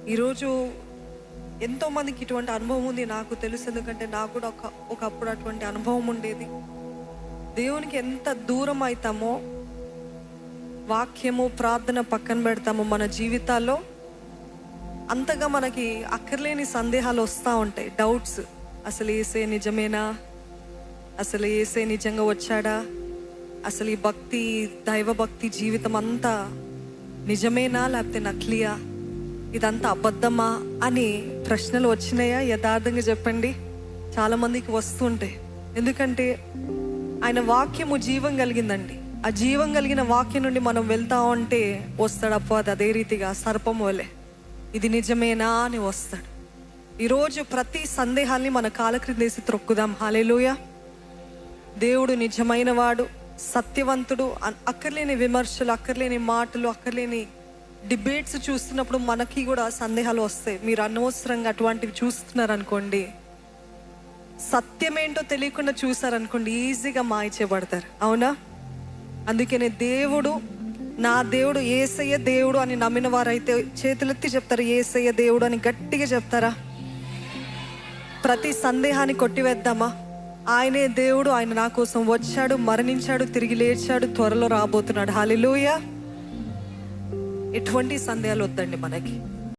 ఈరోజు ఎంతోమందికి ఇటువంటి అనుభవం ఉంది, నాకు తెలుసు. ఎందుకంటే నాకు కూడా ఒకప్పుడు అటువంటి అనుభవం ఉండేది. దేవునికి ఎంత దూరం అవుతామో, వాక్యము ప్రార్థన పక్కన పెడతామో మన జీవితాల్లో, అంతగా మనకి అక్కర్లేని సందేహాలు వస్తూ ఉంటాయి, డౌట్స్. అసలు యేసే నిజమేనా? అసలు యేసే నిజంగా వచ్చాడా? అసలు ఈ భక్తి, దైవభక్తి జీవితం అంతా నిజమేనా లేకపోతే నకిలీయా? ఇదంతా అబద్ధమా అని ప్రశ్నలు వచ్చినాయా? యథార్థంగా చెప్పండి, చాలామందికి వస్తుంటాయి. ఎందుకంటే ఆయన వాక్యము జీవం కలిగిందండి. ఆ జీవం కలిగిన వాక్యం నుండి మనం వెళ్తా ఉంటే వస్తాడు అపవాది అదే రీతిగా సర్పం వలె. ఇది నిజమేనా అని వస్తాడు. ఈరోజు ప్రతి సందేహాన్ని మన కాళ్ళ క్రిందేసి త్రొక్కుదాం. హల్లెలూయా. దేవుడు నిజమైన వాడు, సత్యవంతుడు. అక్కర్లేని విమర్శలు, అక్కర్లేని మాటలు, అక్కర్లేని డిబేట్స్ చూస్తున్నప్పుడు మనకి కూడా సందేహాలు వస్తాయి. మీరు అనవసరంగా అటువంటివి చూస్తున్నారు అనుకోండి, సత్యమేంటో తెలియకుండా చూసారనుకోండి, ఈజీగా మాయ చేయబడతారు. అవునా? అందుకనే దేవుడు, నా దేవుడు యేసయ్య దేవుడు అని నమ్మిన వారైతే చేతులెత్తి చెప్తారు, యేసయ్య దేవుడు అని గట్టిగా చెప్తారా? ప్రతి సందేహాన్ని కొట్టివేద్దామా? ఆయనే దేవుడు, ఆయన నా కోసం వచ్చాడు, మరణించాడు, తిరిగి లేచాడు, త్వరలో రాబోతున్నాడు. హల్లెలూయా. ఎటువంటి సందేహాలు వద్దండి మనకి.